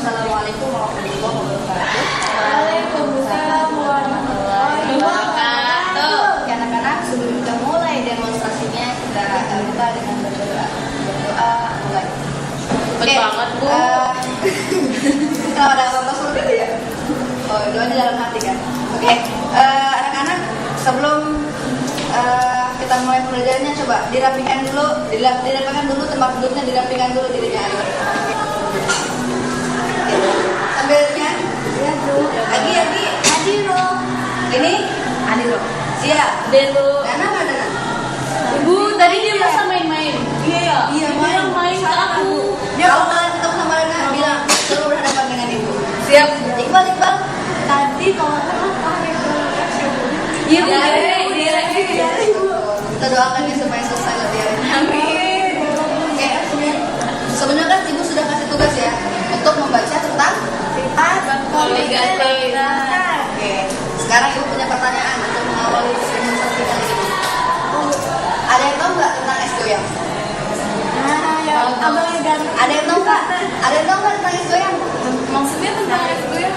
Assalamualaikum warahmatullahi wabarakatuh. Waalaikumsalam warahmatullahi wabarakatuh. Oke anak-anak, sebelum kita mulai demonstrasinya, kita buka dengan berdoa. Mulai. Oke banget Bu. Kalau ada apa-apa seperti itu ya? Oh, doanya dalam hati kan? Oke, anak-anak, sebelum kita mulai pembelajarannya, coba dirapikan dulu tempat duduknya, dirapikan dulu dirinya. Sambil nyanyi. Ya Bu. Adi loh. Ini Adi loh. Siap. Delu. Dana mana Dana? Ibu tadi dia masa main-main. Iya. Iya, Dia main ke aku. Kalau kalian ketemu sama Dana, bilang suruh berhadapan dengan ibu. Siap. Iqbal. Tadi kalau apa Iya, kita doakan ya supaya selesai lebih hari. Amin. Oke, sebenarnya kan ibu sudah kasih tugas ya untuk membaca tentang sifat Poligatif. Oke, sekarang ibu punya pertanyaan untuk mengawali demonstrasi kali ini. Ada yang tahu nggak tentang es goyang? Ada yang tahu nggak? Tentang es goyang? Maksudnya tentang itu ya?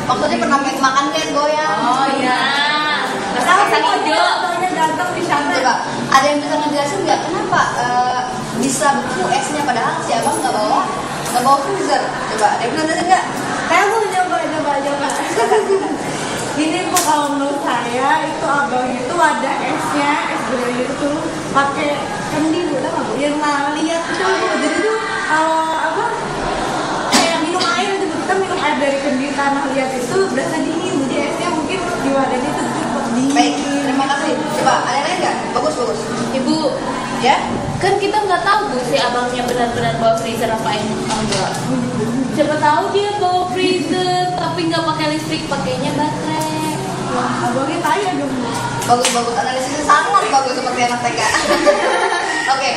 Maksudnya pernah makan es goyang? Oh iya. Rasa ojo. Ganteng di sana. Coba, ada yang bisa ngejelasin nggak kenapa bisa beku esnya padahal si abang nggak bawa freezer? Coba, ada yang bisa ngejelasin nggak? Saya mau coba. Ini Bu, kalau menurut saya itu abang itu ada esnya, es goyang itu pakai kendi Bu, tau nggak Bu? Yang lihat itu Bu. Jadi tuh apa? Kayak minum air itu Bu. Kita minum air dari kendi tanah liat itu berasa dingin. Jadi esnya mungkin di wadahnya itu cepet dingin. Baik, terima kasih. Coba, ada yang lain nggak? Bagus. Ibu, Ya? kan kita nggak tahu Bu si abangnya benar-benar bawa freezer apa enggak. Siapa tahu dia bawa freezer tapi nggak pakai listrik, pakainya baterai. Wah, abangnya kaya dong Bu. Bagus. Analisisnya sangat bagus seperti anak TK. Oke,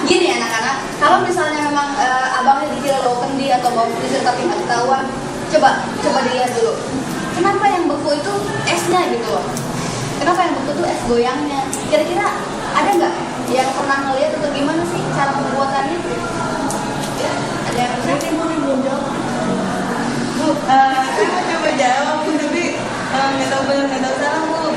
gini anak-anak. Kalau misalnya memang abangnya dikira bawa kendi atau bawa freezer tapi nggak ketahuan, coba dilihat dulu. Kenapa yang beku itu esnya gitu loh? Kenapa yang beku itu es goyangnya? Kira-kira ada nggak yang pernah ngeliat atau gimana sih cara pembuatannya? Ya, ada yang bisa? Ini Bu, belum jawab. Bu, saya mau coba jawab Bu, tapi nggak tahu benar nggak tahu salah Bu.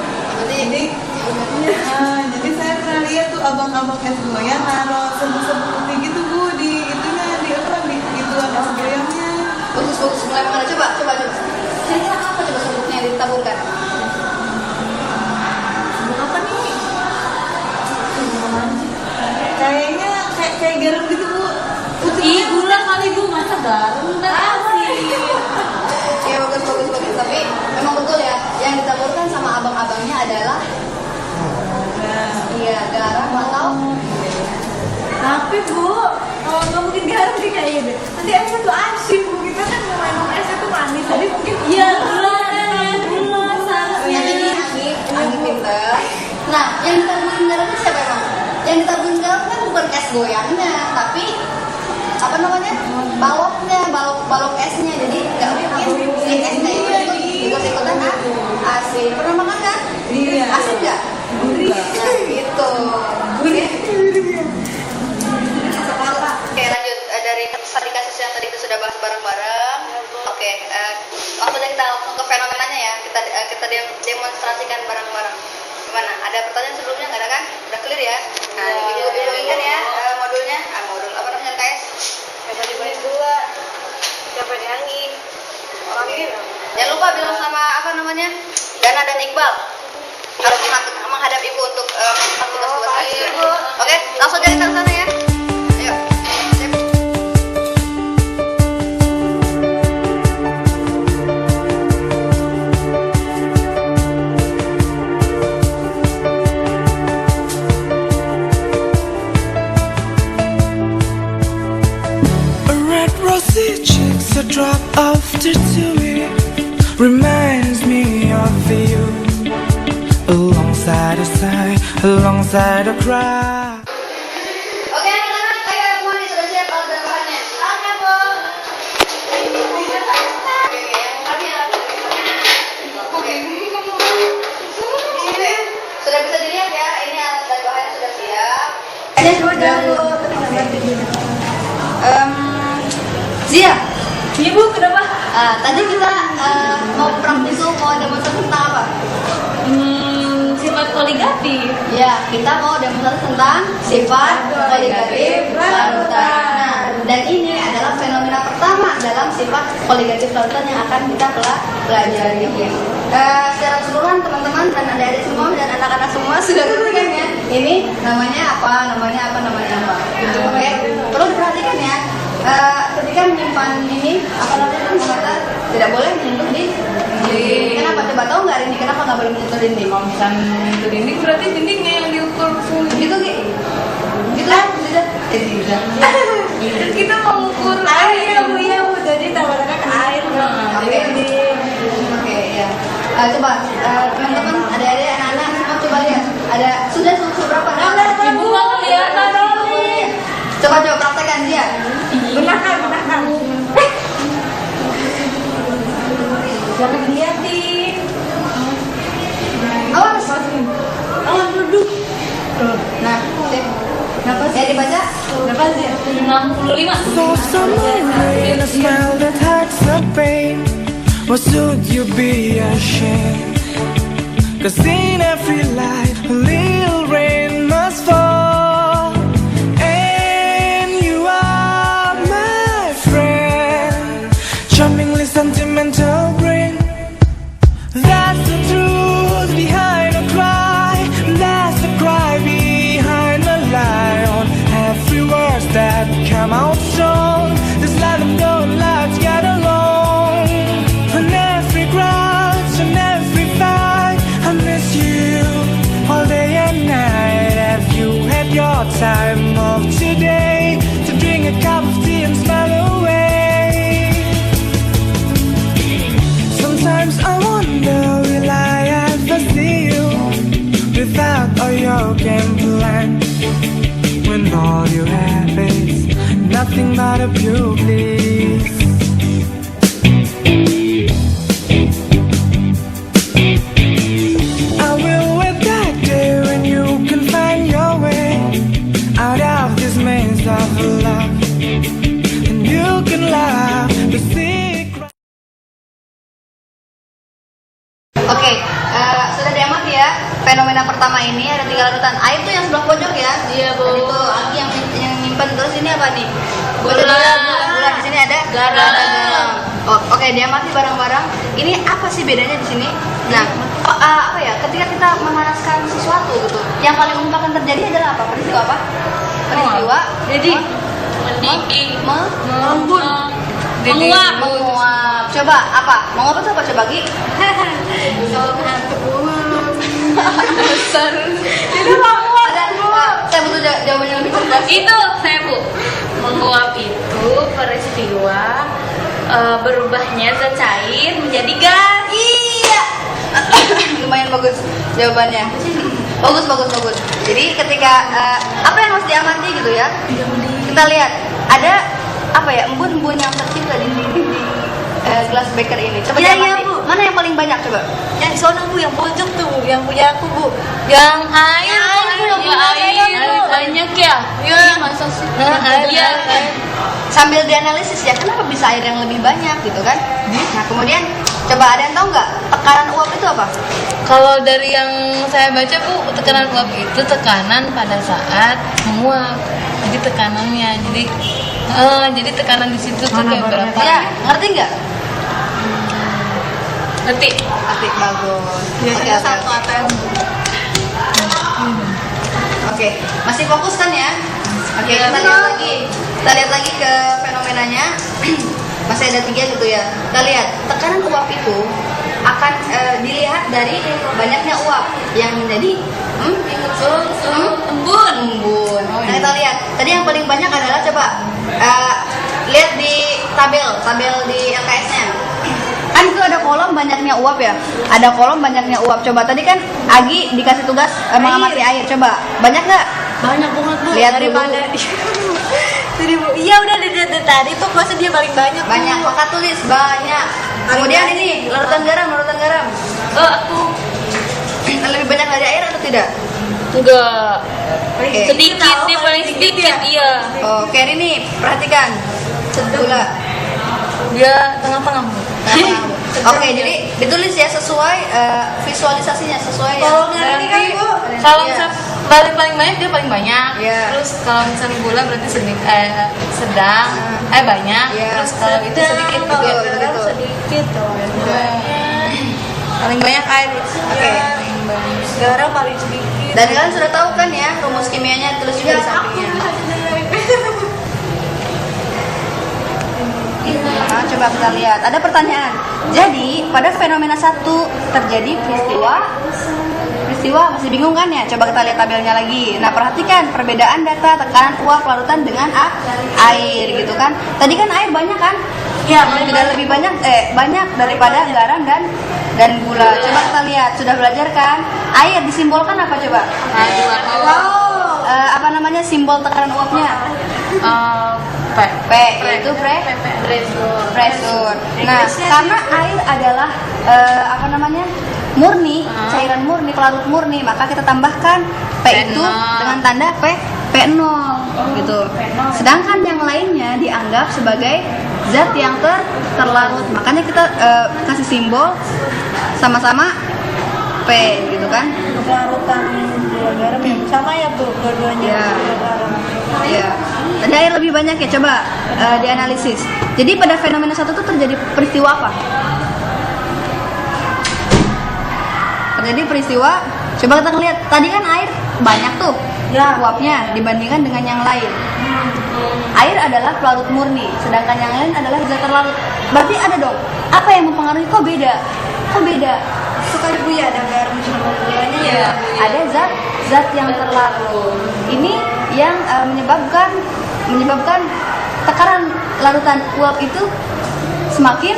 Jadi saya pernah lihat tuh abang-abang es goyang naruh serbuk-serbuk putih gitu Bu di itunya di gituan es goyangnya. Bagus. Mulai mana? Coba. Kira-kira apa coba serbuknya yang ditaburkan? Apa nih? Kayaknya kayak garam gitu Bu. Ih, gula kali Bu, masa garam nggak asin. Ya bagus. Tapi memang betul ya, yang ditaburkan sama abang-abangnya adalah garam atau Tapi Bu, nggak mungkin garam sih kayaknya deh. Nanti esnya tuh asin Bu, kita kan memang esnya tuh manis. Jadi mungkin Iya, gula seharusnya. angin pinter. Nah, yang ditaburin garam itu siapa emang? Yang ditaburin garam kan bukan es goyangnya, tapi apa namanya? Balok esnya. Jadi nggak mungkin si esnya itu ikut-ikutan asin. Pernah makan kan? Iya. Asin nggak? Nah, gitu. Oke, lanjut dari tadi kasus yang tadi kita sudah bahas bareng-bareng. Oke, langsung aja kita langsung ke fenomenanya ya. Kita demonstrasikan bareng-bareng. Gimana? Ada pertanyaan sebelumnya nggak ada kan? Udah clear ya? Nah, ibu ingat ya modulnya? Modul apa namanya LKS? Tadi beli gula, siapa nyanyi? Orang ini Jangan lupa bilang sama apa namanya? Dana dan Iqbal. Harus menghadap ibu untuk tugas saya. Oke, langsung dari sana ya. Ayo. Sip. A red rosy cheeks, a drop of tattooing reminds me of you. Alongside a cry. Oke, anak-anak, ayo semuanya sudah siap alat dan bahannya. Alatnya, Bu. Oke. Sudah bisa dilihat ya, ini alat dan bahannya sudah siap. Ini sudah. Zia, Ibu, Tadi kita mau praktikum, mau demonstrasi tentang apa? Sifat koligatif. Ya, kita mau demonstrasi tentang sifat koligatif larutan. Dan ini adalah fenomena pertama dalam sifat koligatif larutan yang akan kita pelajari. Secara keseluruhan teman-teman dan adik-adik semua dan anak-anak semua sudah ngerti kan ya? Ini namanya apa? Oke, perlu diperhatikan ya. Ketika menyimpan ini apa namanya mengatakan tidak boleh menyentuh di dinding. Kenapa? Coba tahu nggak ini? Kenapa nggak boleh menyentuh dinding? Kalau misalnya itu dinding berarti dindingnya yang diukur suhu. Gitu Gi? Gitu kan? Tidak. Terus kita mau ukur Iya bu, jadi tawarannya ke air. Oke. Oke, ya. Coba teman-teman, adik-adik, anak-anak semua coba lihat. Ada sudah suhu berapa? Ibu nggak kelihatan. Coba praktekkan dia. Benarkan. Jangan dilihatin. Awas. Awan duduk. Nah, sip. Ya dibaca. Berapa sih? 65. For someone in a smile that hides the pain, or should you be ashamed? 'Cause in every life a little rain must fall, and you are my friend, charmingly sentimental brain. That's the truth behind a cry, that's the cry behind a lie. On every word that come out strong, just let them go and let's get along. On every grudge, on every fight, I miss you all day and night. Have you had your time of today to drink a cup of tea and smile away? Sometimes I wonder, will I ever see you without all your game plans? When all you have is nothing but a few please. I will wait that day when you can find your way out of this maze of love, and you can laugh the secret. Oke, sudah diamati ya. Fenomena pertama ini ada 3 larutan. Air tuh yang sebelah pojok ya. Iya, Bu. Dan itu Aki yang nyimpen. Terus ini apa nih? Gula. Gula. Di sini ada Garam. Oh, oke, diamati barang-barang. Ini apa sih bedanya di sini? Nah, apa ya? Ketika kita memanaskan sesuatu gitu, yang paling umum akan terjadi adalah apa? Peristiwa apa? Peristiwa. Jadi mendidih, Menguap. menguap. Coba apa? Menguap itu apa? Coba Gi. Besar. Itu menguap. Saya butuh jawabannya lebih cerdas. Itu saya Bu. Menguap itu peristiwa berubahnya zat cair menjadi gas. Iya. Lumayan bagus jawabannya. Bagus. Jadi ketika apa yang harus diamati gitu ya? Kita lihat ada apa ya, embun-embun yang tercipta di gelas beker ini. Coba Iya, diamati. Bu. Mana yang paling banyak coba? Yang sono bu, yang pojok tuh, yang punya aku bu. Yang air, Bu. banyak ya. Iya, masa sih? Iya. Sambil dianalisis ya, kenapa bisa air yang lebih banyak gitu kan? Nah kemudian coba ada yang tahu nggak tekanan uap itu apa? Kalau dari yang saya baca Bu, tekanan uap itu tekanan pada saat menguap. Jadi tekanannya, jadi tekanan di situ tuh kayak berapa? Ya, ngerti nggak? Ngerti? Ngerti, bagus. Biasanya Oke. satu ATM. Oke, masih fokus kan ya? Oke, Iya, kita lihat lagi. Kita lihat lagi ke fenomenanya. Masih ada 3 gitu ya. Kita lihat, tekanan uap itu akan dilihat dari banyaknya uap yang menjadi embun. Nah, kita lihat. Tadi yang paling banyak adalah coba lihat di tabel di LKS-nya. Kan itu ada kolom banyaknya uap ya. Ada kolom banyaknya uap. Coba tadi kan Agi dikasih tugas mengamati air. Coba banyak nggak? Banyak banget bu. Lihat daripada. Jadi bu, iya udah lihat dari tadi tuh masa dia paling banyak. Banyak. Bu. Maka tulis banyak. Kemudian ini larutan garam. Aku Lebih banyak dari air atau tidak? enggak. Oke. Sedikit, dia paling sedikit, iya. Oke, ini nih perhatikan. Gula. Dia tengah-tengah Bu. Oke, jadi ditulis ya sesuai visualisasinya sesuai ya. Kalau ngerti kan Bu? Kalau Iya. misal paling banyak dia paling banyak. Iya. Terus kalau misalnya gula berarti sedang, banyak. Iya. Terus kalau itu sedikit Kalau gitu. betul, garam betul. sedikit tuh. Paling banyak air. Oke. Garam paling sedikit. Dan kalian sudah tahu kan ya rumus kimianya tulis juga di sampingnya. Nah, coba kita lihat. Ada pertanyaan. Jadi pada fenomena satu terjadi peristiwa masih bingung kan ya? Coba kita lihat tabelnya lagi. Nah, perhatikan perbedaan data tekanan uap larutan dengan air gitu kan. Tadi kan air banyak kan? Ya, Tidak lebih banyak banyak daripada garam dan gula. Coba kita lihat, sudah belajar kan? Air disimbolkan apa coba? Apa namanya simbol tekanan uapnya? P, yaitu pressure. Nah, karena air adalah apa namanya murni, cairan murni, pelarut murni, maka kita tambahkan P itu dengan tanda P0 gitu. Sedangkan yang lainnya dianggap sebagai zat yang terlarut, makanya kita kasih simbol sama-sama P gitu kan? larutan gula garam ya sama ya Bu, dua-duanya Iya. gula garam. Ya, tadi air lebih banyak ya, coba dianalisis. Jadi pada fenomena satu itu terjadi peristiwa apa? Terjadi peristiwa, coba kita lihat. Tadi kan air banyak tuh Ya. uapnya dibandingkan dengan yang lain. Air adalah pelarut murni, sedangkan yang lain adalah zat terlarut. Berarti ada dong. Apa yang mempengaruhi? Kok beda? Suka Bu ya ada garam sama gulanya ya. Ya, ada zat yang terlarut. Ini yang menyebabkan tekanan larutan uap itu semakin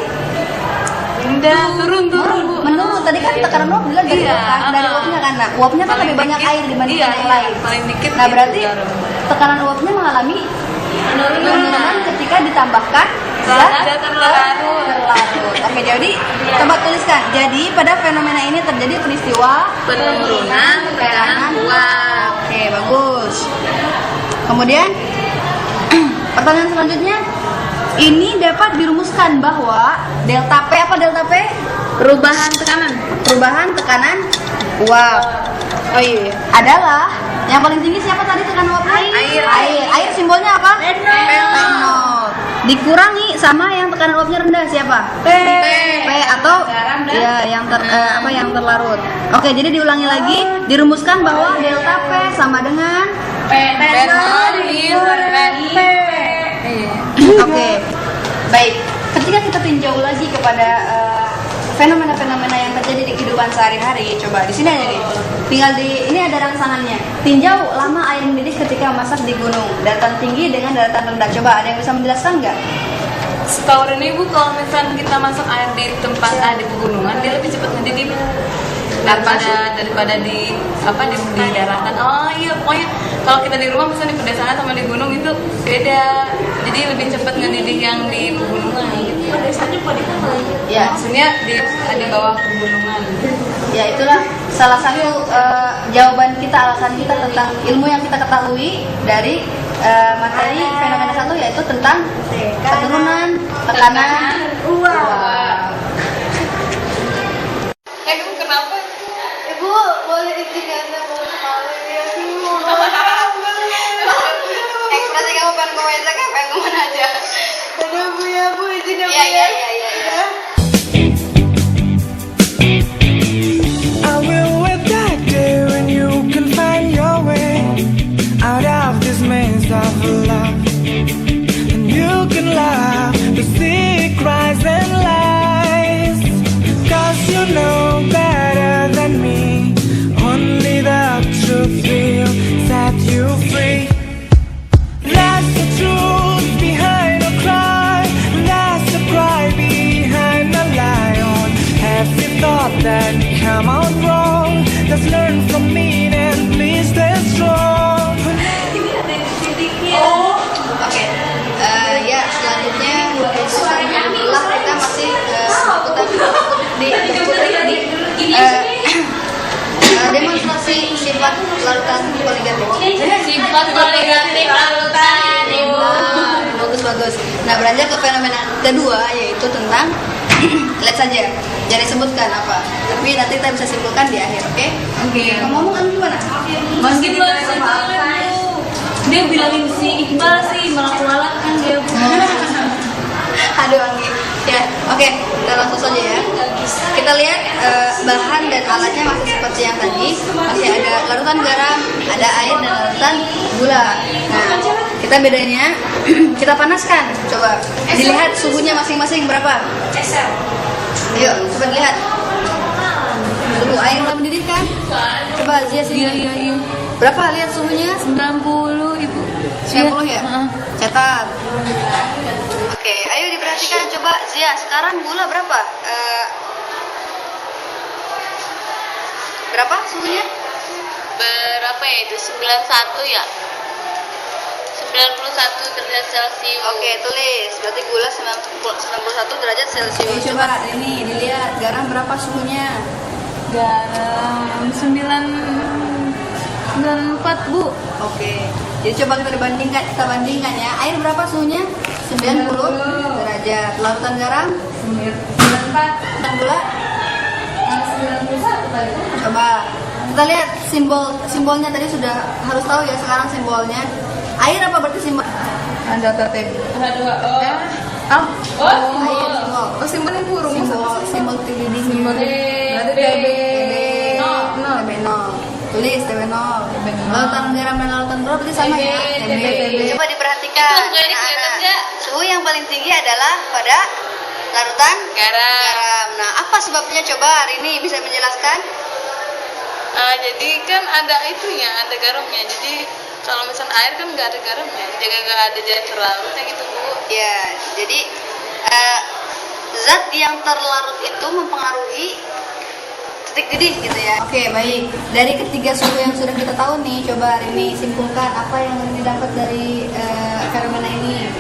turun menurun. Tadi kan tekanan uap bilang dari Iya, uap kan, dari uapnya kan. Nah, uapnya kan Paling lebih banyak dikit, air dibandingkan iya, yang lain. paling dikit Nah, gitu berarti garam. tekanan uapnya mengalami penurunan ketika ditambahkan zat Zat terlarut. Oke, jadi coba tuliskan. Jadi pada fenomena ini terjadi peristiwa Penurunan tekanan uap. Oke, bagus. Kemudian pertanyaan selanjutnya, ini dapat dirumuskan bahwa delta P apa delta P? Perubahan tekanan. Perubahan tekanan uap. Oh iya. Adalah yang paling tinggi siapa tadi tekanan uapnya? Air simbolnya apa? P0. Dikurangi sama yang tekanan uapnya rendah siapa? P atau ya yang yang terlarut. Oke, jadi diulangi lagi, dirumuskan bahwa delta P sama dengan Oke. Baik. Ketika kita tinjau lagi kepada fenomena-fenomena yang terjadi di kehidupan sehari-hari, coba di sini aja nih. Tinggal ini ada rangsangannya. Tinjau lama air mendidih ketika memasak di gunung, daratan tinggi dengan daratan rendah. Coba ada yang bisa menjelaskan nggak? Setahu ini Bu, kalau misalnya kita masak air di tempat di pegunungan, dia lebih cepat mendidih daripada di daratan. Oh iya, pokoknya kalau kita di rumah misalnya di pedesaan sama di gunung itu beda. Jadi lebih cepat ngedidih yang di pegunungan gitu. Pedesanya pada mana? Ya, Maksudnya di bawah pegunungan. ya itulah salah satu jawaban kita, alasan kita tentang ilmu yang kita ketahui dari materi fenomena satu, yaitu tentang penurunan tekanan uap. Kamu kenapa? Ibu boleh izin ya saya mau kemarin ya. Ekspresi kamu pengen ke WC kayak pengen kemana aja? Aduh Bu ya Bu izin ya Bu Iya, ya. Ya. I will wait that day when you can find your way out of this maze of love, and you can laugh to see cries and lies, 'cause you know better than me. Only the truth will set you free. That's the truth behind a cry. That's the cry behind a lion. Every thought that come out wrong, just learn from me and please stay strong. Oke, ya selanjutnya alhamdulillah kita masih demonstrasi sifat larutan poligatif. Sifat poligatif larutan. Bagus. Nah, beranjak ke fenomena kedua, yaitu itu tentang lihat saja, jangan disebutkan apa, tapi nanti kita bisa simpulkan di akhir, oke? Oke. Ngomong kan gimana? Masih dia bilangin si Iqbal sih malah kan dia. Aduh Anggi. Ya, oke, kita langsung saja ya. Kita lihat bahan dan alatnya masih seperti yang tadi, masih ada larutan garam, ada air dan larutan gula. Nah, kita bedanya kita panaskan. Coba dilihat suhunya masing-masing berapa? Ayo, coba dilihat. Suhu air udah mendidih kan? Coba Zia sini. Iya. Berapa lihat suhunya? 90 Ibu. 90 ya? Heeh. Catat. Oke, ayo diperhatikan coba Zia. Sekarang gula berapa? Berapa suhunya? Berapa ya itu? 91 ya? 91 derajat Celcius. Oke, tulis. Berarti gula 91 derajat Celcius. Coba ini dilihat garam berapa suhunya? Garam 94 Bu. Oke. Jadi coba kita bandingkan ya. Air berapa suhunya? 90 derajat. Larutan garam 94. dan gula 91 tadi. coba kita lihat simbolnya tadi sudah harus tahu ya sekarang simbolnya. Air apa berarti simbol? Ada TTB. Air simbol. Oh, simbolnya burung. Simbol TBD. Berarti TB. TB0. Tulis TB0. Lautan garam dan lautan gula berarti sama ya. TB. Coba diperhatikan. Itu nggak kelihatan nggak? Suhu yang paling tinggi adalah pada larutan garam. Nah, apa sebabnya? Coba hari ini bisa menjelaskan? Jadi kan ada itunya, ada garamnya. Jadi kalau misalnya air kan nggak ada garamnya, jadi nggak ada jadi terlarutnya gitu Bu. Ya, jadi zat yang terlarut itu mempengaruhi titik didih gitu ya. Oke, baik. Dari ketiga suhu yang sudah kita tahu nih, coba hari ini simpulkan apa yang didapat dari fenomena ini.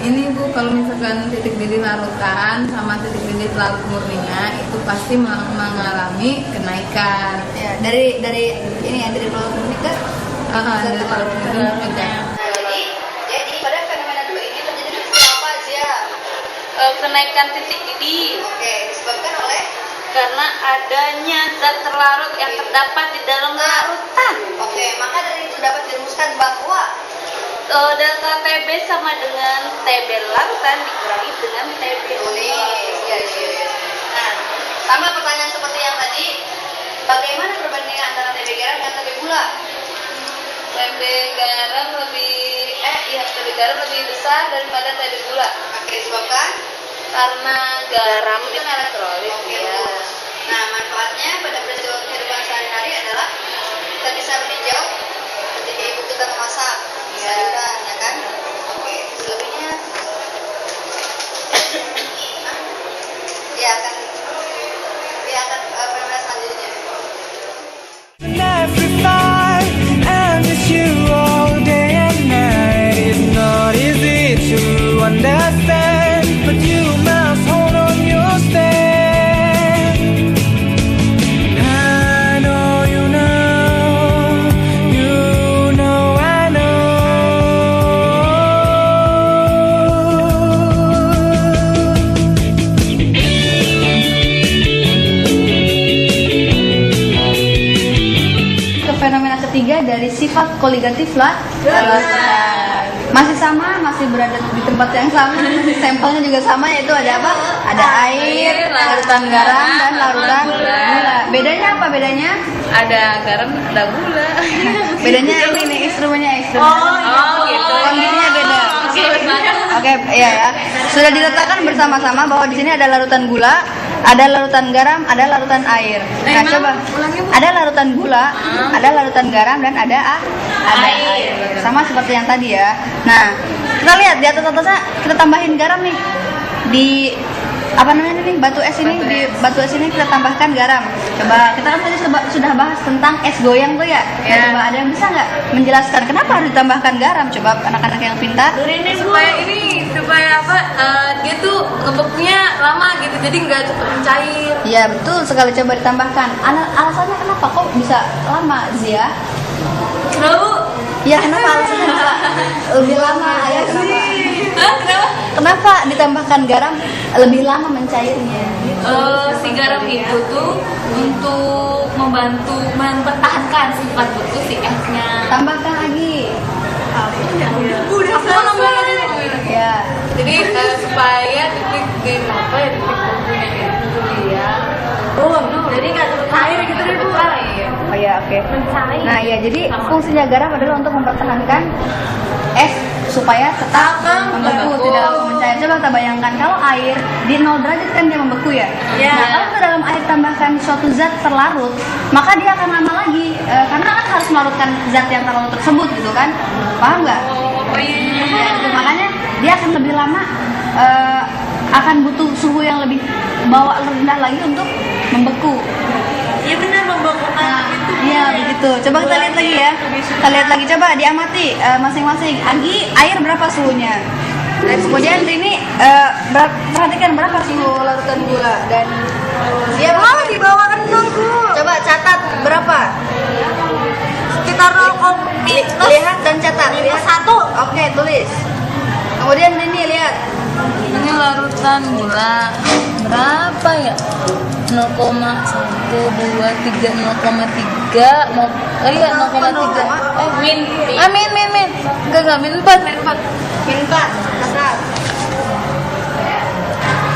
Ini Bu, kalau misalkan titik didih larutan sama titik didih larut murninya itu pasti mengalami kenaikan. Ya, dari ini ya, dari larut murni ke Dari larut murni ke Nah, jadi pada fenomena dua ini terjadi peristiwa apa Zia? Kenaikan titik didih Oke, disebabkan oleh karena adanya zat terlarut yang terdapat di dalam larutan. Oke, maka dari itu dapat dirumuskan bahwa Delta TB sama dengan TB larutan dikurangi dengan TB tulis. Ya. Nah, sama pertanyaan seperti yang tadi, bagaimana perbandingan antara TB garam dan TB gula? TB garam lebih besar daripada TB gula. Oke, disebabkan Karena garam itu elektrolit Oke, ya. bagus. Nah, manfaatnya pada peristiwa kehidupan sehari-hari adalah kita bisa meninjau ketika ibu kita memasak sayuran, ya kan? Oke, selebihnya dia akan fenomena selanjutnya. And every fight, and it's you all day and night. It's not easy to understand, but you must hold on your stand. I know you know, I know. Ke fenomena ketiga dari sifat koligatif larutan. Masih sama, masih berada di tempat yang sama, sampelnya juga sama, yaitu ada apa? Ada air, larutan garam dan larutan gula. Bedanya apa bedanya? Ada garam, ada gula. Bedanya ini nih instrumennya. Oh gitu. Kondisinya beda. Oke, gimana? Oke, iya ya. Sudah diletakkan bersama-sama bahwa di sini ada larutan gula, ada larutan garam, ada larutan air. Nah, coba. Ada larutan gula, ada larutan garam dan ada air. Sama seperti yang tadi ya. Nah, kita lihat di atasnya kita tambahin garam nih. Di apa namanya nih batu es ini, di batu es ini kita tambahkan garam. Coba kita kan tadi sudah bahas tentang es goyang tuh ya. Nah, coba ada yang bisa nggak menjelaskan kenapa harus ditambahkan garam? Coba anak-anak yang pintar. Supaya apa? Dia tuh ngebeknya lama gitu, jadi nggak cepet mencair. Ya betul sekali, coba ditambahkan. Alasannya kenapa kok bisa lama Zia? Kenapa? Ya kenapa alasannya bisa lebih lama ya kenapa? Kenapa? kenapa ditambahkan garam lebih lama mencairnya? Si garam itu tuh untuk membantu mempertahankan sifat beku si esnya. Tambahkan lagi. Udah Ya. Jadi supaya titik titik bekunya itu dia. Jadi nggak terus air gitu deh Bu. Oh ya, oke. Nah, ya jadi fungsinya garam adalah untuk mempertahankan es supaya tetap membeku, tidak langsung mencair. Coba kita bayangkan kalau air di 0 derajat kan dia membeku ya. Iya. Nah, kalau ke dalam air tambahkan suatu zat terlarut, maka dia akan lama lagi karena kan harus melarutkan zat yang terlarut tersebut gitu kan. Paham nggak? Ya, gitu. Makanya dia akan lebih lama akan butuh suhu yang lebih rendah lagi untuk membeku. Iya benar membeku. Nah, iya begitu. Coba kita lihat lagi ya. Kita lihat lagi, coba diamati masing-masing. Agi, air berapa suhunya? Kemudian ini perhatikan berapa suhu larutan gula dan dia Di bawah kan Bu. coba catat berapa? Sekitar 0,1. Lihat dan catat. Lihat. Oke, tulis. Kemudian ini lihat. Ini larutan gula berapa ya? 0,1, 2, 3, 0,3, iya 0,3. Min. Enggak, min 4. Min 4. Catat.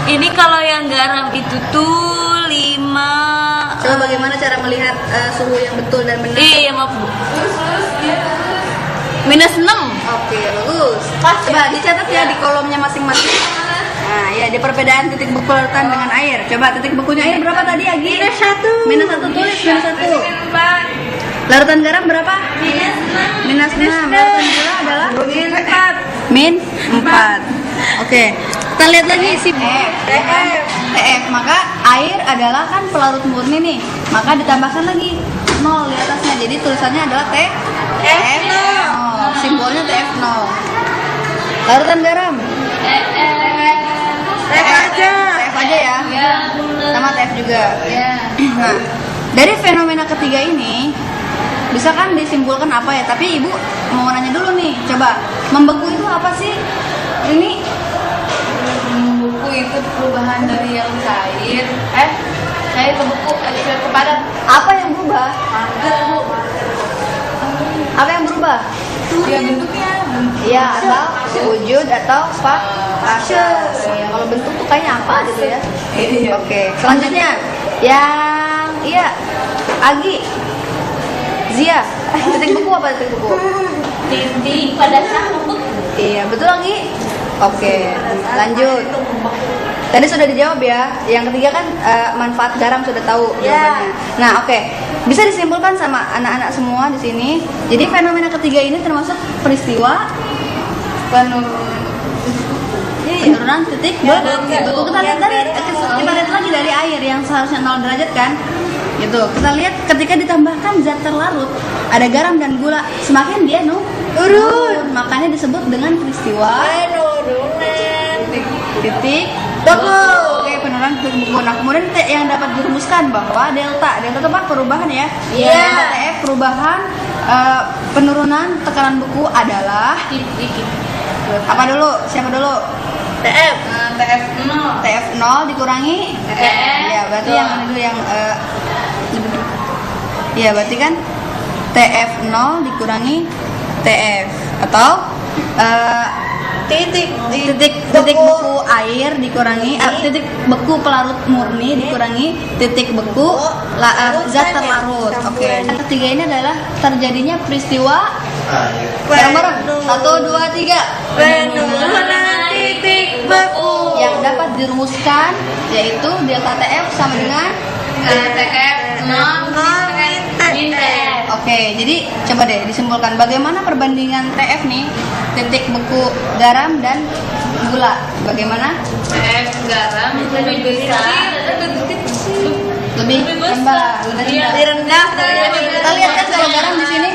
Ini kalau yang garam itu tuh 5. Coba bagaimana cara melihat suhu yang betul dan benar? Iya, maaf Bu. -6. Oke, bagus. Coba dicatat ya di kolomnya masing-masing. Nah, ya di perbedaan titik beku larutan dengan air. Coba titik bekunya air berapa tadi, Agi? -1. -1 tulis -1. Larutan garam berapa? -6. Larutan gula adalah -4. Oke. Kita lihat lagi si TF. Maka air adalah kan pelarut murni nih. Maka ditambahkan lagi 0 di atasnya. Jadi tulisannya adalah TF0. Simbolnya TF0. Larutan garam. TF aja ya. Sama TF juga. Nah, dari fenomena ketiga ini bisa kan disimpulkan apa ya? Tapi Ibu mau nanya dulu nih. Coba, membeku itu apa sih? Ini Membeku itu perubahan dari yang cair ke beku ke padat. apa yang berubah? Apa yang berubah? Ya bentuknya. Iya, atau wujud atau fase. Ya, kalau bentuk tuh kayaknya apa gitu ya? Oke, selanjutnya yang Agi, Zia, titik beku apa titik beku? Titik pada saat membeku. Iya, betul Agi. Oke, lanjut. Tadi sudah dijawab ya. Yang ketiga kan manfaat garam sudah tahu jawabannya. Nah, oke. Bisa disimpulkan sama anak-anak semua di sini. Jadi fenomena ketiga ini termasuk peristiwa penurunan titik beku. Kita lihat lagi dari air yang seharusnya 0 derajat kan. Gitu. Kita lihat ketika ditambahkan zat terlarut, ada garam dan gula, semakin dia turun. Makanya disebut dengan peristiwa titik beku. Oke, penurunan titik beku. Nah, kemudian yang dapat dirumuskan bahwa delta itu apa? Perubahan ya. Delta TF perubahan penurunan tekanan beku adalah apa dulu? Siapa dulu? TF 0. TF0 dikurangi ya, berarti yang ini dulu yang ya, berarti kan TF0 dikurangi TF atau titik beku air dikurangi titik beku pelarut murni dikurangi titik beku zat terlarut. Oke. Yang ketiga ini adalah terjadinya peristiwa bareng-bareng 1, 2, 3 Penurunan titik beku. yang dapat dirumuskan yaitu delta TF sama dengan TF 0 min TF. Oke, jadi coba deh disimpulkan bagaimana perbandingan TF nih titik beku garam dan gula. Bagaimana? TF garam lebih besar, Lebih rendah, lebih rendah. Kita lihat kan kalau garam di sini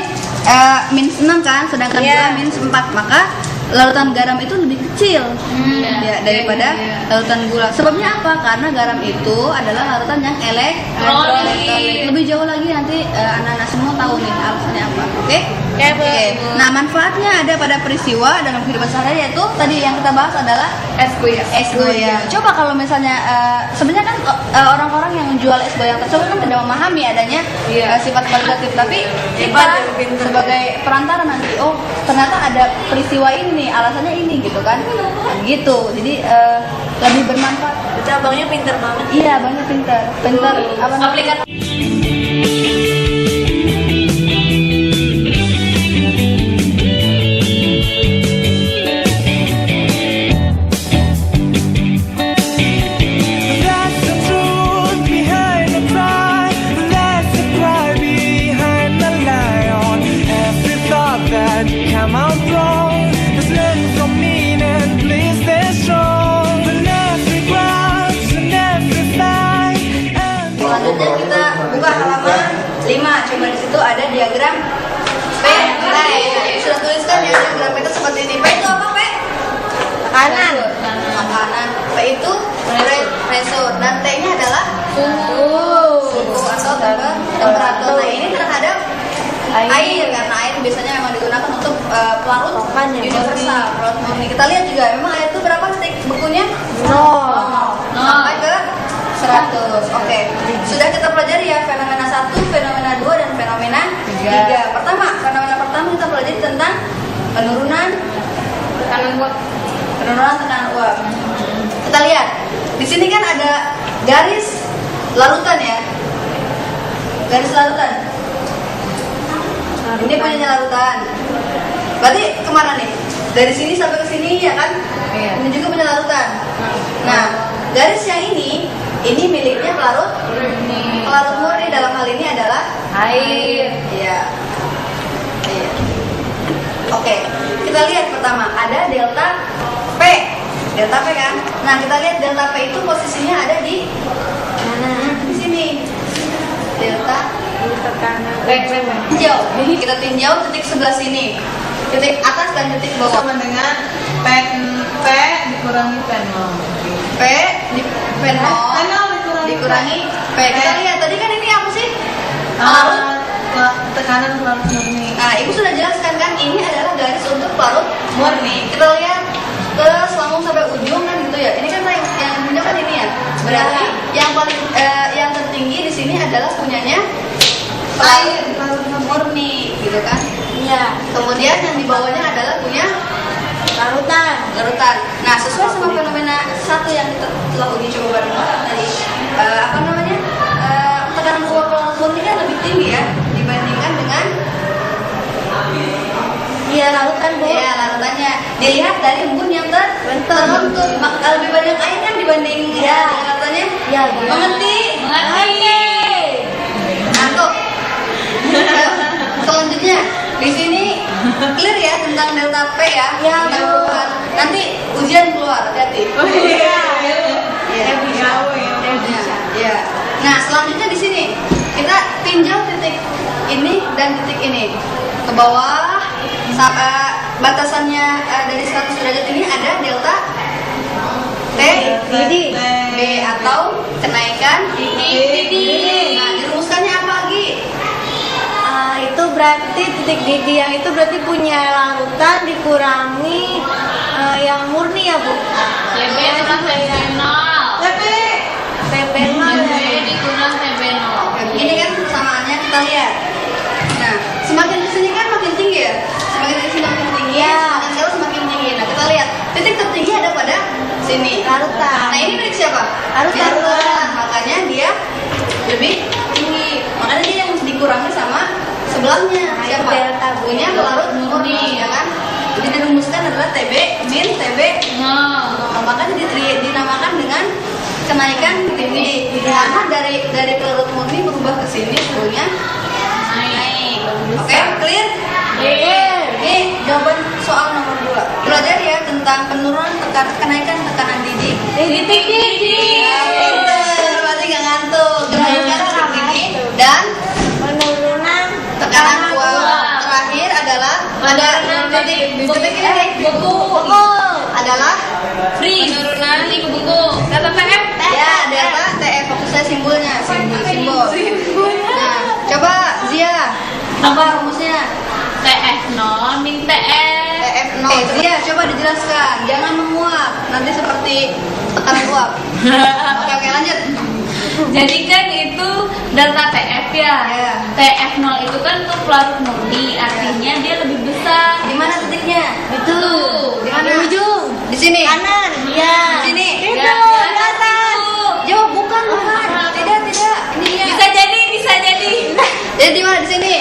-6 kan, sedangkan gula -4, maka larutan garam itu lebih kecil ya daripada larutan gula. Sebabnya apa? Karena garam itu adalah larutan yang elektronik. Lebih jauh lagi nanti anak-anak semua tahu nih alasannya apa. Oke? Oke. Nah, manfaatnya ada pada peristiwa dalam kehidupan sehari, yaitu tadi yang kita bahas adalah Es goyang. es goyang. Coba kalau misalnya sebenarnya kan orang-orang yang menjual es goyang tersebut kan tidak memahami adanya sifat kualitatif, tapi kita sebagai perantara nanti, oh ternyata ada peristiwa ini nih, alasannya ini gitu kan, gitu. Jadi lebih bermanfaat. Cabangnya pinter banget. Iya, banyak pintar apa namanya? That's the truth behind the cry. That's the cry behind the lion. Every thought that come out wrong, just learn from me and please stay strong. And every grudge and every fight and Selanjutnya kita buka halaman 5. Coba di situ ada diagram P. Nah, ini sudah tuliskan ya, diagram P itu seperti ini. P itu apa, P? Makanan. Makanan. P itu pressure dan T-nya adalah suhu atau temperatur. Nah, ini terhadap air, karena air biasanya memang digunakan untuk pelarut universal, pelarut murni. Kita lihat juga memang air itu berapa titik bekunya? 0 sampai ke 100. Oke. Sudah kita pelajari ya fenomena 1, fenomena 2 dan fenomena 3. Fenomena pertama kita pelajari tentang penurunan tekanan uap. Kita lihat. Di sini kan ada garis larutan ya. Garis larutan. Ini punya larutan. Berarti kemana nih? Dari sini sampai ke sini ya kan? Iya. Ini juga punya larutan. Nah, garis yang ini miliknya pelarut murni. Dalam hal ini adalah Air. Iya. Iya. Oke, kita lihat pertama ada delta P. Delta P kan? Nah, kita lihat delta P itu posisinya ada di di sini. Delta tinjau. Kita tinjau titik sebelah sini. Titik atas dan titik bawah. Sama dengan P dikurangi P0. P di P0 P0 dikurangi P. Kita lihat tadi kan ini apa sih? Tekanan pelarut murni. Nah, Ibu sudah jelaskan kan ini adalah garis untuk pelarut murni. Kita lihat ke selambung sampai ujung kan gitu ya. Ini kan yang punya kan ini ya. Berarti yang paling yang tertinggi di sini adalah punyanya pelarut murni gitu kan. Iya. Kemudian yang di bawahnya adalah punya larutan. Nah, sesuai sama fenomena 1 yang kita telah uji coba bareng tadi, tekanan uap pelarut murni kan lebih tinggi ya dibandingkan dengan larutan, Bu. ya larutannya. Dilihat dari embun yang terbentuk. Lebih banyak air kan dibanding larutannya. Iya. Mengerti? Ngantuk. Selanjutnya di sini clear ya tentang delta P ya. Iya, Tentang Bu. perubahan. Nanti ujian keluar, hati-hati. Ya. Nah, selanjutnya di sini kita tinjau titik ini dan titik ini ke bawah. Batasannya dari 100 derajat ini ada delta T B atau kenaikan titik. Nah, dirumuskannya apa lagi? Itu berarti titik didih yang itu berarti punya larutan dikurangi yang murni ya, Bu. TB kurang TB0. TB0 dikurang TB0. Ini kan persamaannya kita lihat. Nah, semakin kesini kan makin tinggi ya. Semakin kesini makin tinggi, semakin jauh semakin tinggi. Nah, kita lihat titik tertinggi ada pada sini. Larutan. Nah, ini milik siapa? Larutan. Makanya dia lebih tinggi. Makanya dia yang dikurangi sama sebelahnya. Siapa? delta, Bu. Punya pelarut murni, ya kan? Jadi dirumuskan adalah TB min TB. Makanya dinamakan dengan kenaikan titik. Karena dari pelarut murni berubah ke sini suhunya naik. Oke, clear? Ini jawaban soal nomor 2. Belajar ya tentang penurunan kenaikan tekanan didih. titik didih. Berarti nggak ngantuk. Kenaikan titik didih dan Penurunan tekanan uap. Terakhir adalah ada titik ini buku adalah Penurunan tinggi buku. Delta TF. ya delta TF. Fokus saya simbolnya simbol. Nah, coba Zia apa rumusnya? TF TF0 min TF. TF0. Iya, coba dijelaskan. Jangan menguap. Nanti seperti tekanan uap. Oke, lanjut. Jadi kan itu delta TF ya. Iya. TF0 itu kan untuk pelarut murni, artinya dia lebih besar. Di mana titiknya? Tuh, Di mana? Di ujung. Di sini. Kanan. Iya. Di sini. Ya, Itu, ya, di atas. Jawab bukan. Tidak. Ini ya. bisa jadi. Jadi di mana? Di sini.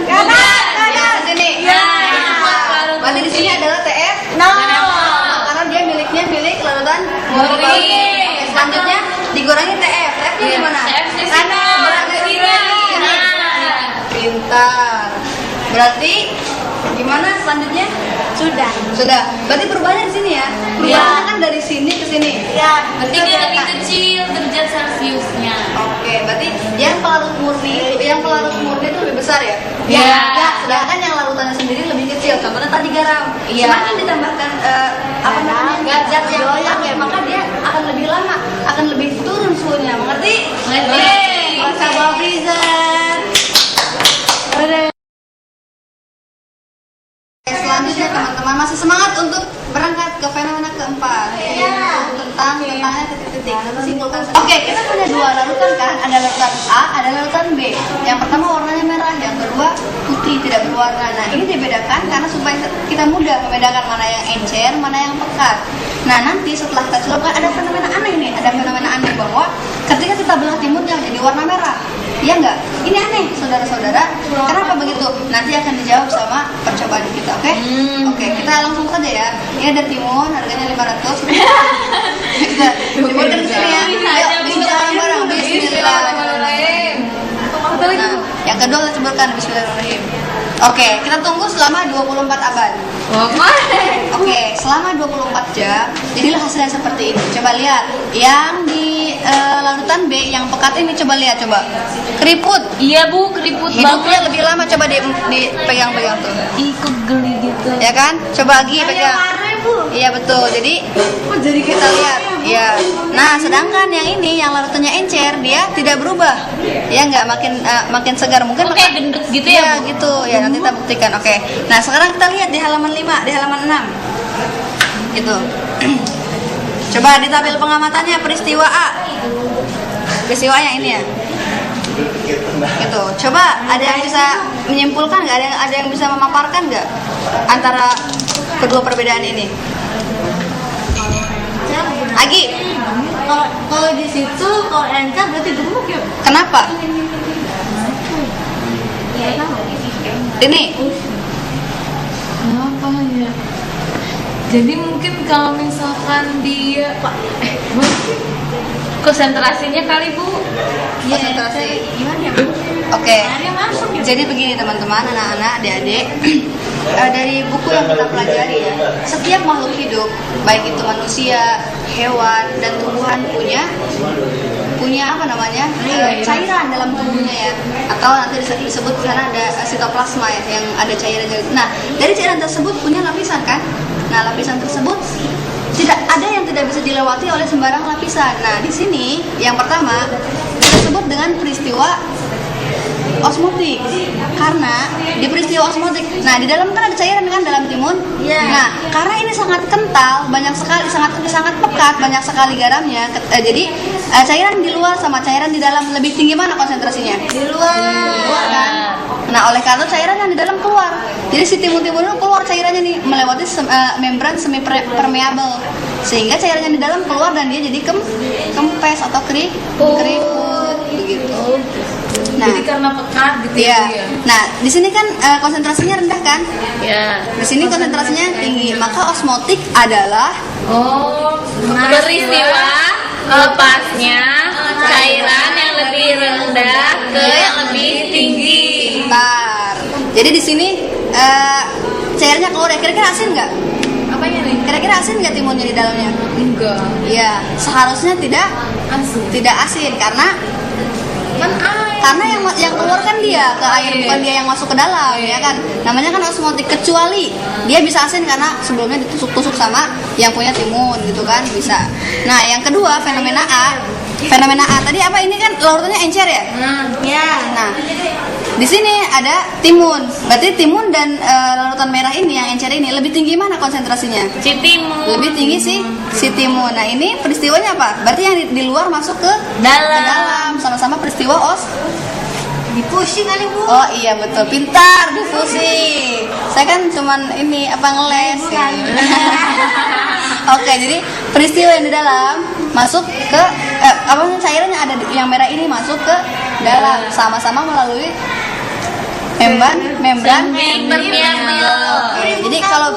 Kanan. Di sini. Ya. Berarti di sini adalah TF. No. Karena dia milik larutan Murni. Oke, selanjutnya dikurangi TF. TF-nya di mana? TF di sini. Kanan. Kiri. Nah, pintar. Berarti gimana selanjutnya? Sudah. Berarti perubahannya di sini ya? Perubahannya kan dari sini ke sini. Ya. Berarti dia lebih kecil derajat Celciusnya. Oke, berarti yang pelarut murni itu lebih besar ya? Iya. Sedangkan yang larutannya sendiri lebih kecil. Contohnya tadi garam. Iya. Semakin ditambahkan apa namanya zat yang hangat, maka dia akan lebih lama, akan lebih turun suhunya. Mengerti? Mengerti. Oke, bawa freezer. Selanjutnya teman-teman masih semangat untuk berangkat ke fenomena keempat, yaitu tentang tentangnya titik-titik. Kita simpulkan saja. Oke, kita punya dua larutan kan, ada larutan A, ada larutan B. Yang pertama warnanya merah, yang kedua putih tidak berwarna. Nah, ini dibedakan karena supaya kita mudah membedakan mana yang encer, mana yang pekat. Nah, nanti setelah kita celupkan ada fenomena aneh nih, ada fenomena aneh bahwa ketika kita belah timunnya jadi warna merah. Iya enggak? Ini aneh, saudara-saudara. Kenapa begitu? Nanti akan dijawab sama percobaan kita, oke? Oke, kita langsung saja ya. Ini ada timun, harganya 500. Kita timunkan di sini ya. Ayo, bismillahirrahmanirrahim. Bismillahirrahmanirrahim. Nah, yang kedua kita ceburkan bismillahirrahmanirrahim. Oke, kita tunggu selama 24 abad. Oke, selama 24 jam jadilah hasilnya seperti ini. Coba lihat. Yang di larutan B yang pekat ini coba lihat coba. Keriput. Iya Bu, keriput Hidupnya lebih lama, coba dipegang-pegang tuh. Ikut geli gitu. Ya kan? Coba lagi pegang. Iya betul. Jadi kita lihat. Ya. Nah, sedangkan yang ini yang larutannya encer dia tidak berubah. Ya nggak makin segar mungkin. Kayak gendut gitu Iya ya Bu? gitu. Ya nanti kita buktikan. Oke. Nah, sekarang kita lihat di halaman 5, di halaman 6. Gitu. Coba ditampil pengamatannya peristiwa A. Peristiwa yang ini ya. Gitu. Coba ada yang bisa menyimpulkan nggak? Ada yang bisa memaparkan nggak antara kedua perbedaan ini? Agi, Kalau di situ kalau encer berarti gemuk ya. kenapa? Ini Apa ya? Jadi mungkin kalau misalkan dia konsentrasinya kali Bu. konsentrasi. Gimana ya, Bu? Oke. Airnya masuk ya. Jadi begini teman-teman, anak-anak, adik-adik. Dari buku yang kita pelajari ya, setiap makhluk hidup, baik itu manusia, hewan, dan tumbuhan punya apa namanya cairan dalam tubuhnya ya, atau nanti disebut di sana ada sitoplasma ya, yang ada cairannya. Nah, dari cairan tersebut punya lapisan kan. Nah, lapisan tersebut tidak ada yang tidak bisa dilewati oleh sembarang lapisan. Nah, di sini yang pertama disebut dengan peristiwa osmotik, karena di peristiwa osmotik, nah di dalam kan ada cairan kan dalam timun. Nah, karena ini sangat kental, banyak sekali, sangat pekat, banyak sekali garamnya. Jadi cairan di luar sama cairan di dalam lebih tinggi mana konsentrasinya? Di luar kan. Nah, oleh karena cairan yang di dalam keluar. Jadi si timun-timun itu keluar cairannya nih melewati membran semi permeable, sehingga cairan yang di dalam keluar dan dia jadi kempes atau keriput begitu. Nah, Jadi karena pekat gitu iya. ya. Nah, di sini kan konsentrasinya rendah kan? Ya. Di sini konsentrasinya tinggi, maka osmotik adalah Oh, peristiwa lepasnya cairan yang lebih rendah ke yang lebih tinggi. pintar. Jadi di sini cairannya keluar ya. Kira-kira asin nggak? Apanya nih? Kira-kira asin nggak timunnya di dalamnya? Enggak. Iya, seharusnya tidak asin karena Kan air. karena yang keluar kan dia ke air, bukan dia yang masuk ke dalam, ya kan. Namanya kan osmotik, kecuali dia bisa asin karena sebelumnya ditusuk-tusuk sama yang punya timun gitu kan, bisa. Nah, yang kedua fenomena A tadi apa, ini kan larutannya encer ya. Ya. Nah, Di sini ada timun. Berarti timun dan larutan merah ini yang encer ini lebih tinggi mana konsentrasinya? Citimun. Lebih tinggi si timun. Nah, ini peristiwanya apa? Berarti yang di luar masuk ke Dalam. dalam. Sama-sama peristiwa Dipushi kali Bu. Oh iya betul, pintar difusi. Saya kan cuman ini ngeles ya. Oke, jadi peristiwa yang di dalam masuk ke cairan yang ada yang merah ini masuk ke dalam sama-sama melalui membran impermeable. Oke, jadi kalau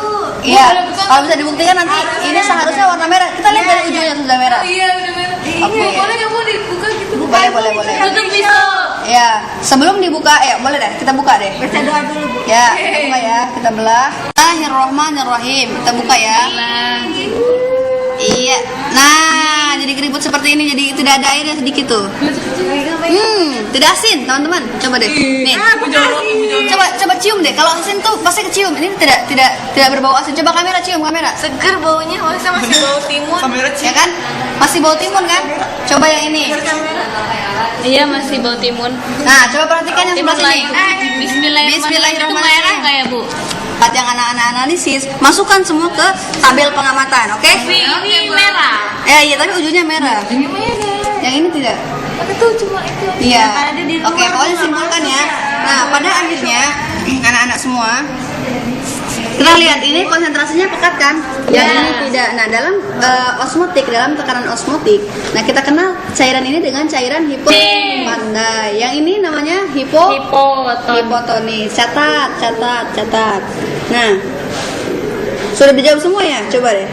bisa dibuktikan nanti ini seharusnya warna merah. Kita lihat dari ujungnya sudah merah. Iya benar-benar. Oke. Boleh nggak mau dibuka gitu? Boleh. Tutup pisau. Ya, sebelum dibuka, boleh deh, kita buka deh. Baca doa dulu Bu. Ya, kita buka ya, kita belah. Bismillahirrahmanirrahim. Kita buka ya. Iya. Nah, jadi keriput seperti ini, jadi tidak ada airnya sedikit tuh. Tidak asin, teman-teman. Coba deh. Nih. Coba cium deh. Kalau asin tuh pasti kecium. Ini tidak berbau asin. Coba kamera cium, kamera. Seger baunya, masa masih bau timun. Ya kan? Masih bau timun kan? Coba yang ini. Iya, masih bau timun. Nah, coba perhatikan yang Timun sebelah sini. lagi. Bismillahirrahmanirrahim. Itu merah nggak ya, Bu? Saat yang anak-anak analisis, masukkan semua ke tabel pengamatan, oke? Ini merah. Iya, tapi ujungnya merah. Yang ini tidak. Itu cuma itu. Iya. Oke, pokoknya simpulkan ya. Nah, pada akhirnya anak-anak semua, kita lihat ini konsentrasinya pekat kan? Yang ini tidak. Nah, dalam osmotik, dalam tekanan osmotik, nah kita kenal cairan ini dengan cairan hipopandai. Yang ini namanya hipotonis. Catat. Nah, sudah dijawab semua ya? Coba deh.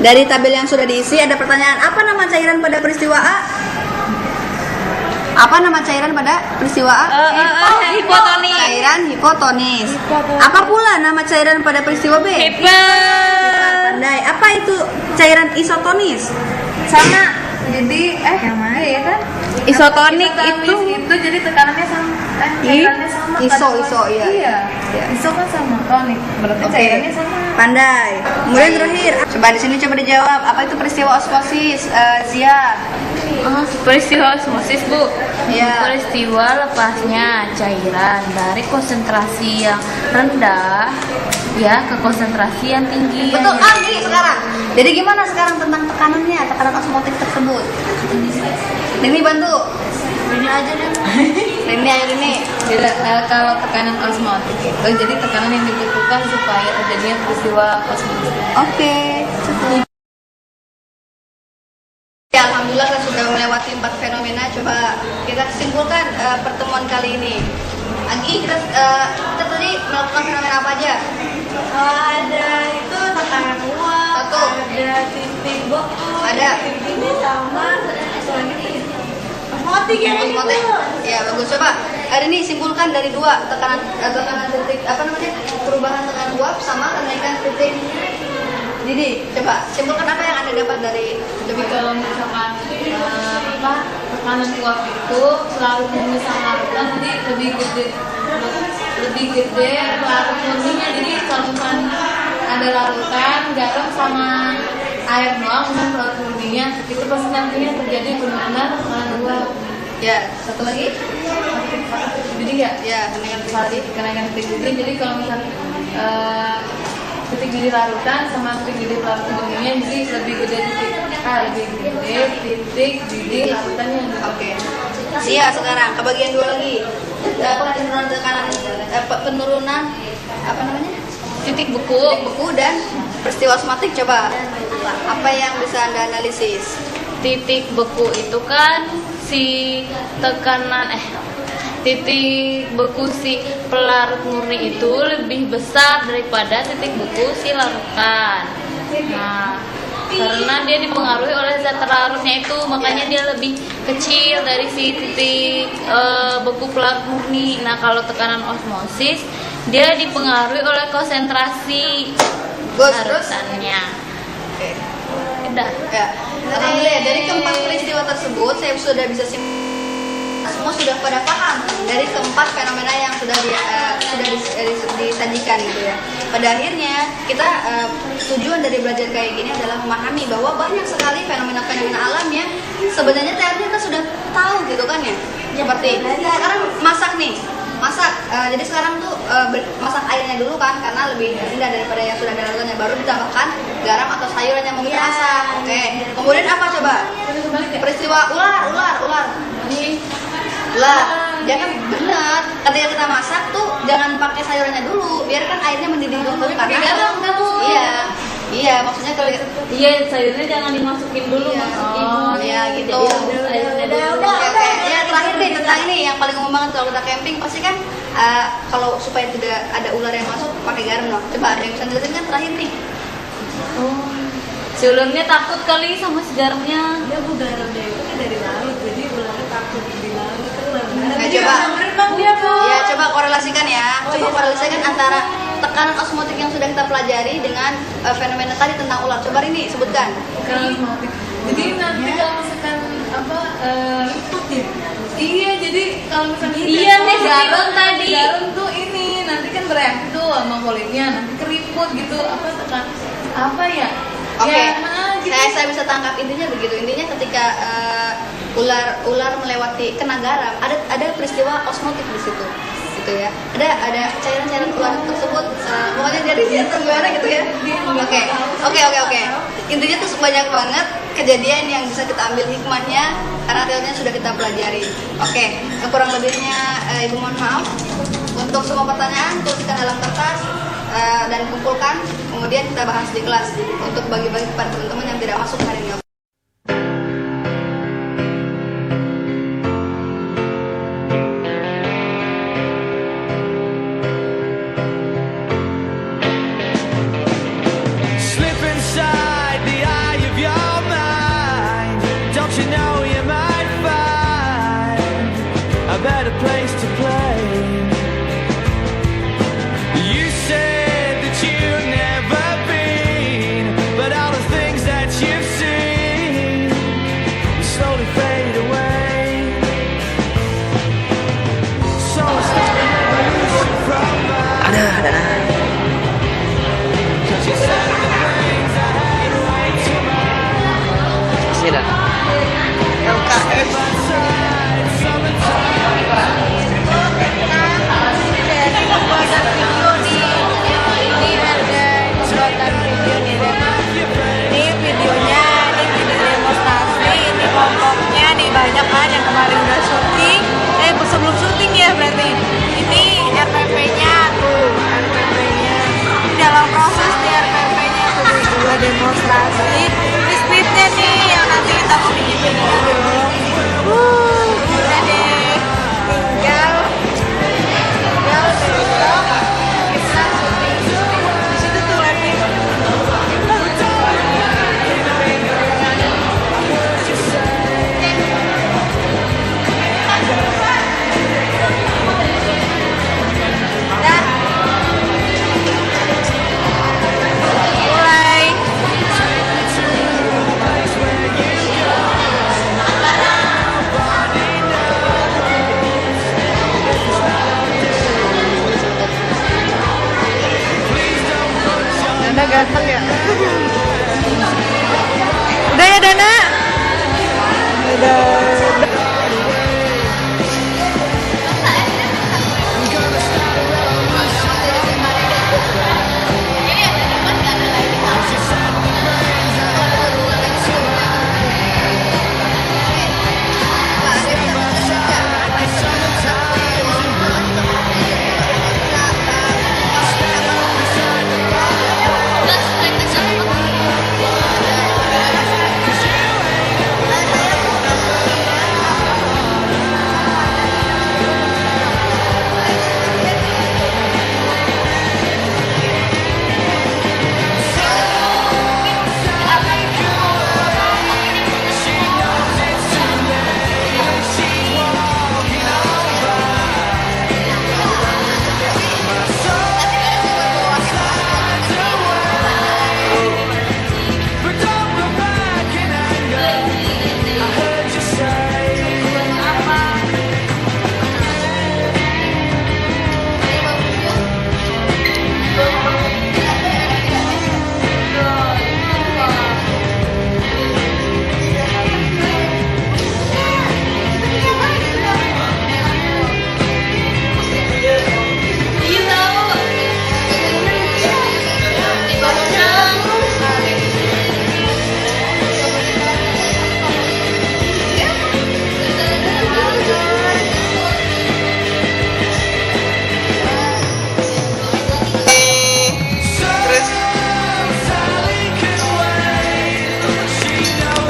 Dari tabel yang sudah diisi ada pertanyaan, apa nama cairan pada peristiwa A? Apa nama cairan pada peristiwa A? Hipotonis. Cairan hipotonis. Apa pula nama cairan pada peristiwa B? Pandai. Apa itu cairan isotonis? Sama. Jadi yang mana ya kan? Isotonik itu jadi tekanannya sama. Cairannya sama. Iso iya. Iya. Iso kan sama tonik. Berarti Oke. cairannya sama. Pandai. Kemudian terakhir, coba di sini coba dijawab. Apa itu peristiwa osmosis? Zia. peristiwa osmosis, Bu. Iya. Peristiwa lepasnya cairan dari konsentrasi yang rendah ya ke konsentrasi yang tinggi. Betul. Gini sekarang. Jadi gimana sekarang tentang tekanan osmotik tersebut? Ini bantu. Ini aja deh. Ini. Kalau tekanan osmotik itu jadi tekanan yang dibutuhkan supaya terjadinya peristiwa osmosis. Oke. Ya, alhamdulillah kita sudah melewati 4 fenomena. Coba kita simpulkan pertemuan kali ini. Agi, kita tadi melakukan fenomena apa aja? Ada itu tekanan uap, Satu. ada titik beku, Ada. titik sama, osmotik ya itu. Osmotik. Ya, bagus. Coba hari ini simpulkan dari 2 tekanan titik perubahan tekanan uap sama kenaikan titik. Didi, coba simpulkan apa yang Anda dapat dari Jadi kalau misalkan tekanan uap itu selalu memisahkan, jadi lebih gede larut murninya. Jadi kalau misalkan ada larutan garam sama air doang, misalkan larut murninya itu pasti nantinya terjadi benar-benar tekanan uap. ya, satu lagi? Jadi nggak Ya, kenaikan titik didih. Jadi kalau misalkan titik didih larutan sama titik didih larut murninya, jadi lebih gede titik didih larutannya. Oke. Sia sekarang ke bagian 2 lagi. Penurunan tekanan penurunan apa namanya? Titik Titik beku. beku dan peristiwa osmotik. Coba apa yang bisa Anda analisis? Titik beku itu kan si tekanan titik beku si pelarut murni itu lebih besar daripada titik beku si larutan. Nah, karena dia dipengaruhi oleh zat larutnya itu, makanya dia lebih kecil dari si titik beku pelarut murni. Nah, kalau tekanan osmosis dia dipengaruhi oleh konsentrasi Terus? larutannya. Oke. Udah. Ya. Alhamdulillah dari keempat peristiwa tersebut saya sudah bisa semua sudah pada paham dari keempat fenomena yang sudah disajikan gitu ya. Pada akhirnya kita tujuan dari belajar kayak gini adalah memahami bahwa banyak sekali fenomena-fenomena alam yang sebenarnya teorinya kita sudah tahu gitu kan ya. Seperti sekarang masak nih. masak. Jadi sekarang tuh masak airnya dulu kan, karena lebih indah daripada yang sudah ada larutannya. Baru ditambahkan garam atau sayuran yang mau kita masak. Oke. Kemudian apa coba? Peristiwa ular. Ular. Jangan benar. Ketika kita masak tuh jangan pakai sayurannya dulu, biarkan airnya mendidih dulu karena Iya, maksudnya kalau Iya, sayurnya jangan dimasukin dulu, Iya. Mas. Oh, ya gitu. Udah. Oke. Ya terakhir nih tentang ini yang paling umum banget kalau kita camping pasti kan kalau supaya tidak ada ular yang masuk pakai garam loh. Coba ada yang bisa jelasin kan terakhir nih. Oh. Si ularnya takut kali sama si garamnya. Dia garamnya itu kan dari laut, jadi ularnya takut di laut kan Coba. berenang dia Bu. Ya coba korelasikan ya. Coba korelasikan antara tekanan osmotik yang sudah kita pelajari dengan fenomena tadi tentang ular. Coba ini sebutkan. Jadi nanti kalau misalkan apa Ikut ya. iya jadi kalau misalkan Iya, nih, garam tadi. garam tuh ini nanti kan bereaksi tuh sama polipnya nanti keriput gitu apa ya Oke, ya, gitu. saya bisa tangkap intinya begitu. Intinya ketika ular melewati kena garam, ada peristiwa osmotik di situ, gitu ya. Ada cairan-cairan ular tersebut, pokoknya dari dia atau gimana gitu ya. Oke. Intinya tuh banyak banget kejadian yang bisa kita ambil hikmahnya karena teorinya sudah kita pelajari. Oke, kurang lebihnya Ibu mohon maaf. Untuk semua pertanyaan tuliskan dalam kertas dan kumpulkan, kemudian kita bahas di kelas untuk bagi-bagi kepada teman-teman yang tidak masuk hari ini. Slip inside the eye of your mind. Don't you know you might find a better place to play? You said that you've never been, but all the things that you've seen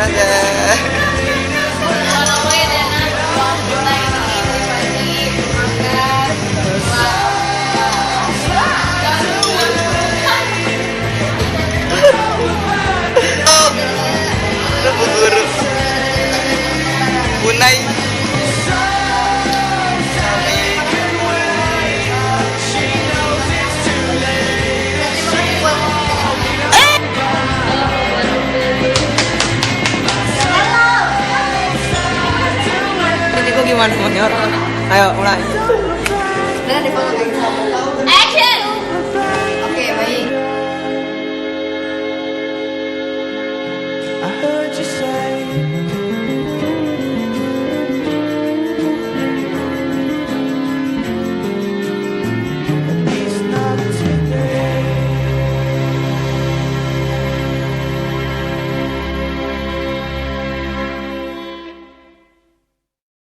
Dadah. Lu guru. Bunai. Ini kok gimana mau nyorot? Ayo mulai. Dan di foto kayak